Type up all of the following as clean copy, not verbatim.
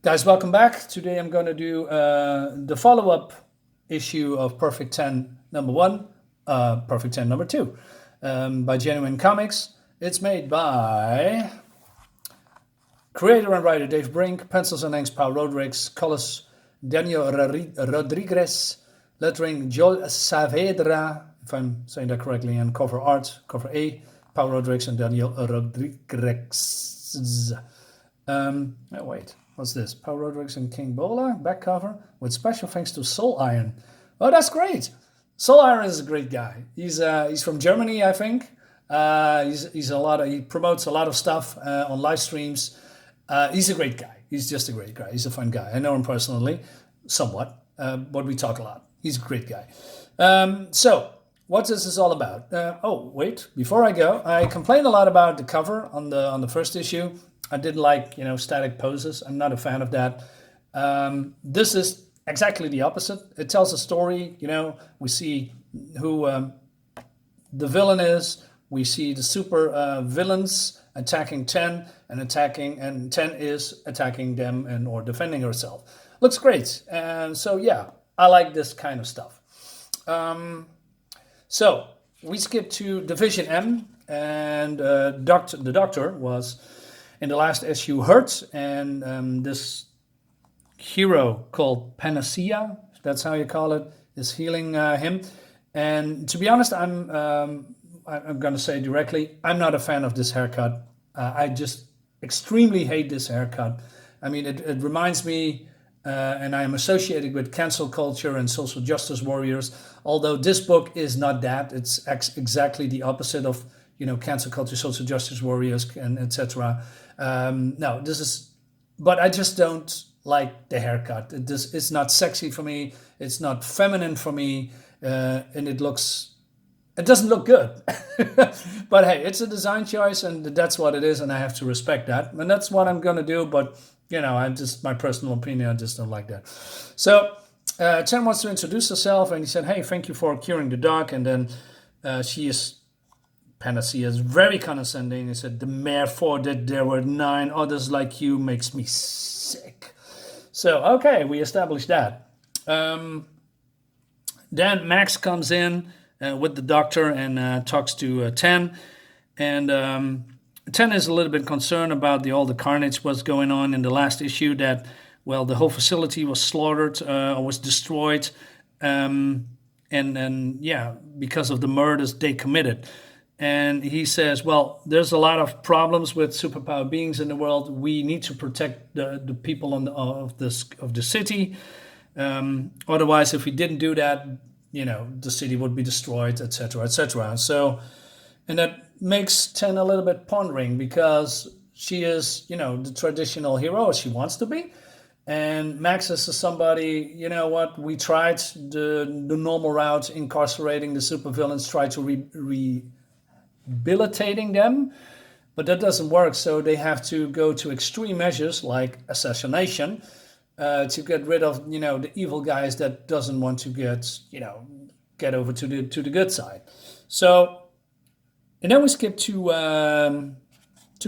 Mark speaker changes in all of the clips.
Speaker 1: Guys, welcome back. Today I'm going to do the follow up issue of Perfect 10 number 1, Perfect 10 number 2 by Genuine Comics. It's made by creator and writer Dave Brink, pencils and inks Paul Rodriguez, colors Daniel Rodriguez, lettering Joel Saavedra, if I'm saying that correctly, and cover art, cover A, Paul Rodriguez and Daniel Rodriguez. Oh, wait. What's this? Paul Rodriguez and King Bola, back cover, with special thanks to Soul Iron. Oh, that's great. Soul Iron is a great guy. He's from Germany, I think. He promotes a lot of stuff on live streams. He's a great guy. He's just a great guy. He's a fun guy. I know him personally, somewhat, but we talk a lot. He's a great guy. So, what is this all about? Oh, wait. Before I go, I complained a lot about the cover on the first issue. I didn't like, static poses. I'm not a fan of that. This is exactly the opposite. It tells a story. We see who the villain is. We see the super villains attacking 10 and 10 is attacking them or defending herself. Looks great. And so, yeah, I like this kind of stuff. So we skip to Division M, and the Doctor was in the last issue hurt, and this hero called Panacea, if that's how you call it, is healing him. And to be honest, I'm going to say directly, I'm not a fan of this haircut. I just extremely hate this haircut. I mean, it reminds me, and I am associated with cancel culture and social justice warriors, although this book is not that. It's exactly the opposite of, cancel culture, social justice warriors, and etc. No, this is, but I just don't like the haircut. It's not sexy for me. It's not feminine for me, and it doesn't look good. But hey, it's a design choice, and that's what it is, and I have to respect that, and that's what I'm gonna do. But I'm just, my personal opinion, I just don't like that. So Chen wants to introduce herself, and he said, "Hey, thank you for curing the dog," and then Panacea is very condescending. He said, "The mere thought that there were 9 others like you makes me sick." So, okay, we established that. Then Max comes in with the Doctor and talks to 10. And 10 is a little bit concerned about all the carnage was going on in the last issue, that, well, the whole facility was slaughtered or was destroyed. And because of the murders they committed. And he says, well, there's a lot of problems with superpowered beings in the world. We need to protect the people of the city. Otherwise, if we didn't do that, the city would be destroyed, etc., etc. So, and that makes 10 a little bit pondering, because she is, the traditional hero she wants to be. And Max is somebody, we tried the normal route, incarcerating the supervillains, try to rehabilitating them, but that doesn't work. So they have to go to extreme measures like assassination to get rid of, the evil guys that doesn't want to get over to the good side. So, and then we skip to the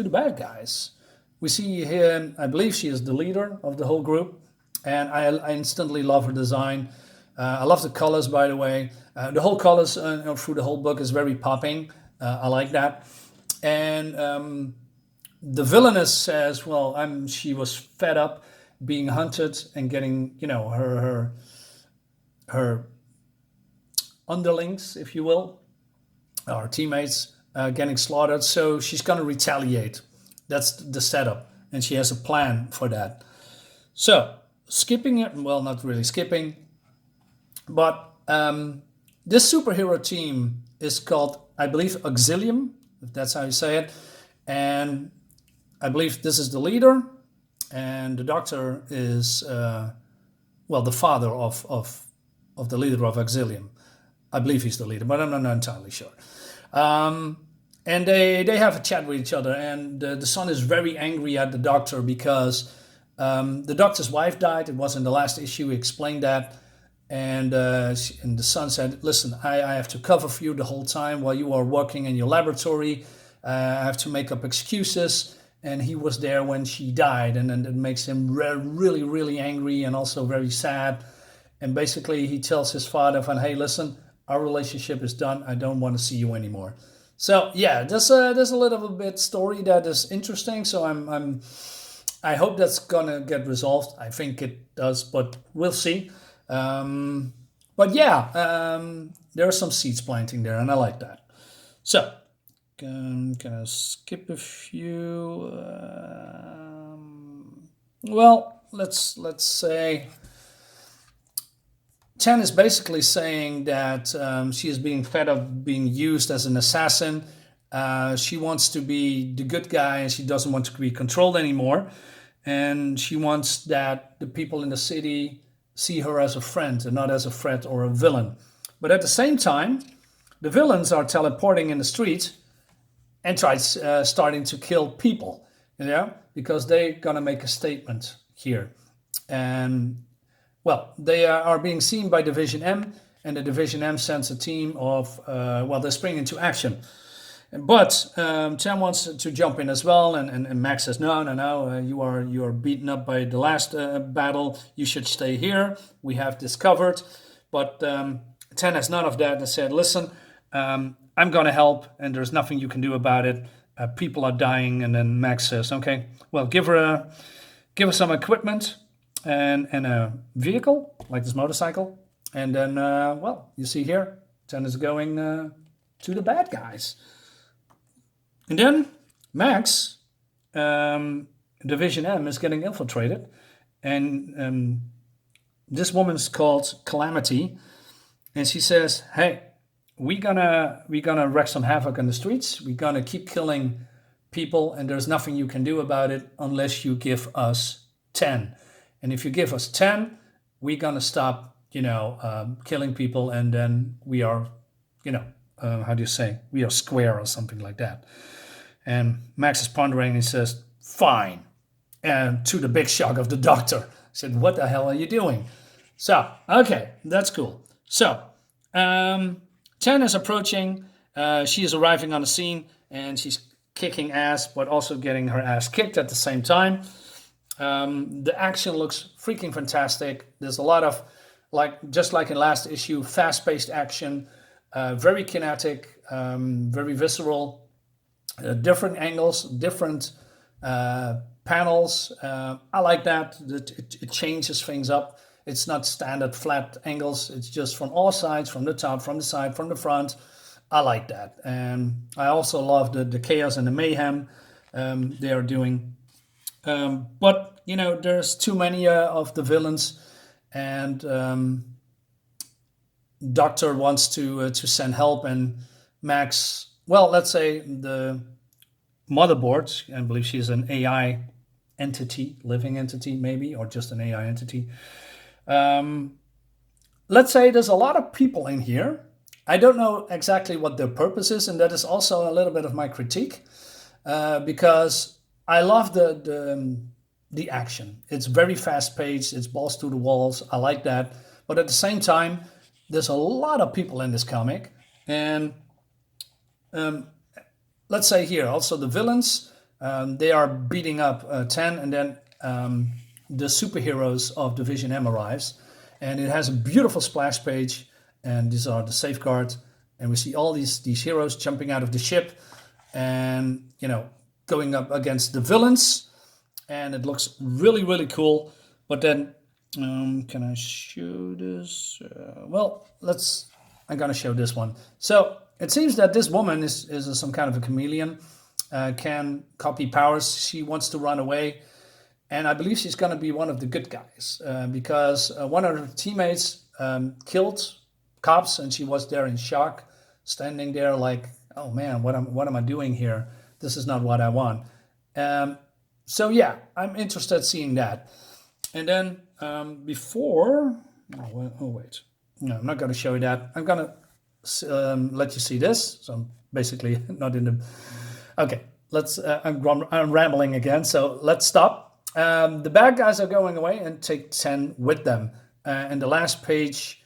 Speaker 1: bad guys. We see here, I believe she is the leader of the whole group, and I instantly love her design. I love the colors, by the way. The whole colors through the whole book is very popping. I like that. And the villainess says, well, she was fed up being hunted and getting, her underlings, if you will, our teammates, getting slaughtered. So she's going to retaliate. That's the setup, and she has a plan for that. So, skipping it, well, not really skipping, but this superhero team is called, I believe, Auxilium, if that's how you say it, and I believe this is the leader, and the Doctor is, the father of the leader of Auxilium. I believe he's the leader, but I'm not entirely sure. And they have a chat with each other, and the son is very angry at the Doctor because the Doctor's wife died. It was in the last issue, he explained that. And the son said, listen, I have to cover for you the whole time while you are working in your laboratory. I have to make up excuses. and he was there when she died, and then it makes him really, really angry and also very sad. And basically, he tells his father, "Van, hey, listen, our relationship is done. I don't want to see you anymore." So yeah, there's a little bit story that is interesting. So I hope that's gonna get resolved. I think it does, but we'll see. But yeah, there are some seeds planting there, and I like that. So gonna skip a few. Well, let's say 10 is basically saying that she is being fed up being used as an assassin. She wants to be the good guy, and she doesn't want to be controlled anymore. And she wants that the people in the city see her as a friend and not as a threat or a villain. But at the same time, the villains are teleporting in the street and starting to kill people, because they're gonna make a statement here. And well, they are being seen by Division M, and the Division M sends a team of, they spring into action. But Chan wants to jump in as well, and Max says, no, you are beaten up by the last battle. You should stay here. We have this covered. But Chan has none of that and said, listen, I'm going to help, and there's nothing you can do about it. People are dying. And then Max says, okay, well, give her some equipment and a vehicle, like this motorcycle. And then, you see here, Chan is going to the bad guys. And then Max, Division M, is getting infiltrated. And this woman's called Calamity. And she says, hey, we're gonna wreak some havoc on the streets. We're gonna keep killing people, and there's nothing you can do about it unless you give us 10. And if you give us 10, we're gonna stop, killing people, and then we are, how do you say? We are square or something like that. And Max is pondering, and he says, fine. And to the big shock of the doctor, he said, what the hell are you doing? So, okay, that's cool. So, Chen is approaching. She is arriving on the scene, and she's kicking ass, but also getting her ass kicked at the same time. The action looks freaking fantastic. There's a lot of, just like in last issue, fast-paced action, very kinetic, very visceral, different angles, different panels. I like that. It changes things up. It's not standard flat angles. It's just from all sides, from the top, from the side, from the front. I like that. And I also love the chaos and the mayhem they are doing. But, there's too many of the villains. And Doctor wants to send help. And Max, let's say the motherboard, I believe she's an AI entity, living entity maybe, or just an AI entity. Let's say there's a lot of people in here. I don't know exactly what their purpose is, and that is also a little bit of my critique, because I love the action. It's very fast-paced. It's balls to the walls. I like that. But at the same time, there's a lot of people in this comic, and let's say here also the villains. They are beating up 10, and then the superheroes of Division M arrives, and it has a beautiful splash page, and these are the safeguards, and we see all these heroes jumping out of the ship and going up against the villains, and it looks really, really cool. But then can I show this? I'm gonna show this one. So it seems that this woman is some kind of a chameleon, can copy powers. She wants to run away. And I believe she's going to be one of the good guys, because one of her teammates killed cops, and she was there in shock, standing there like, oh man, what am I doing here? This is not what I want. So yeah, I'm interested seeing that. And then wait. No, I'm not going to show you that. I'm going to let you see this. So I'm basically not in the... Okay, I'm rambling again, so let's stop. The bad guys are going away and take 10 with them. And the last page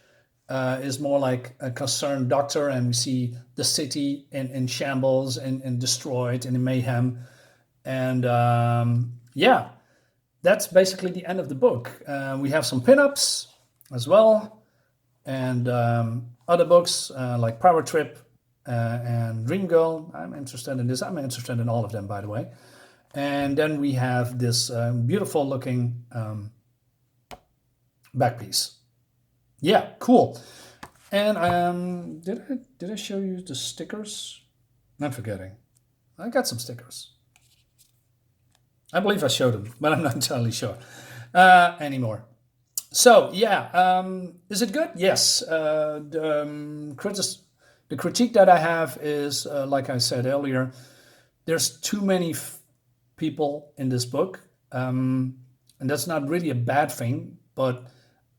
Speaker 1: is more like a concerned doctor, and we see the city in shambles and destroyed and in mayhem. And yeah, that's basically the end of the book. We have some pinups as well, and other books like Power Trip and Dream Girl. I'm interested in this. I'm interested in all of them, by the way. And then we have this beautiful looking back piece. Yeah, cool. And did I show you the stickers? I'm forgetting. I got some stickers. I believe I showed them, but I'm not entirely sure anymore. So yeah, is it good? Yes. The critique that I have is, like I said earlier, there's too many people in this book, and that's not really a bad thing. But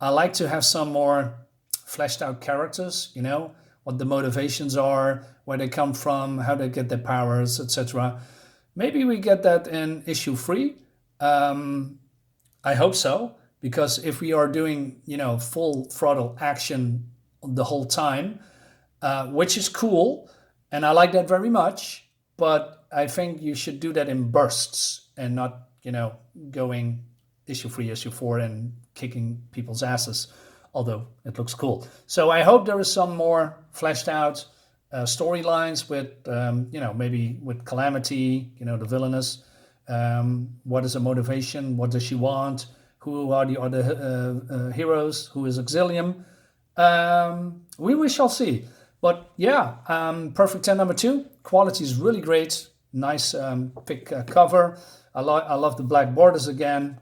Speaker 1: I like to have some more fleshed out characters. You know what the motivations are, where they come from, how they get their powers, etc. Maybe we get that in issue 3. I hope so, because if we are doing, full throttle action the whole time, which is cool, and I like that very much, but I think you should do that in bursts and not, going issue 3, issue 4 and kicking people's asses, although it looks cool. So I hope there is some more fleshed out storylines with, maybe with Calamity, the villainous. What is her motivation? What does she want? Who are the other heroes? Who is Auxilium? We shall see. But yeah, Perfect 10 number 2. Quality is really great. Nice thick cover. I love the black borders again.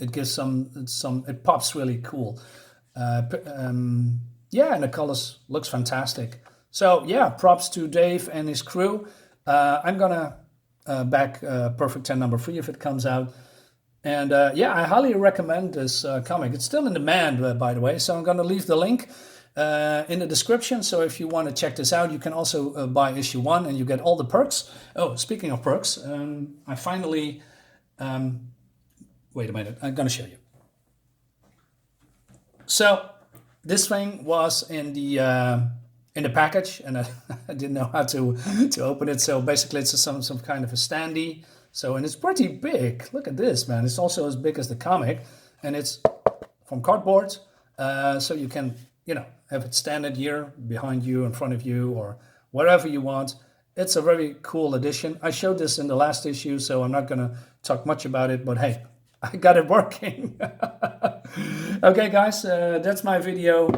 Speaker 1: It gives it pops really cool. Yeah, and the colors looks fantastic. So yeah, props to Dave and his crew. I'm gonna back Perfect 10 number 3 if it comes out. And yeah, I highly recommend this comic. It's still in demand, by the way, so I'm gonna leave the link in the description. So if you want to check this out, you can also buy issue 1 and you get all the perks. Oh, speaking of perks, I finally... wait a minute, I'm gonna show you. So this thing was in the package, and I didn't know how to open it. So basically, it's some kind of a standee. So, and it's pretty big. Look at this, man. It's also as big as the comic, and it's from cardboard. So you can, have it standing here behind you, in front of you, or wherever you want. It's a very cool addition. I showed this in the last issue, so I'm not gonna talk much about it. But hey, I got it working. Okay, guys, that's my video.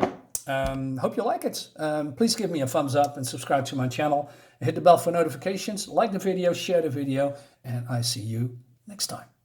Speaker 1: Hope you like it. Please give me a thumbs up and subscribe to my channel. Hit the bell for notifications. Like the video, share the video, and I see you next time.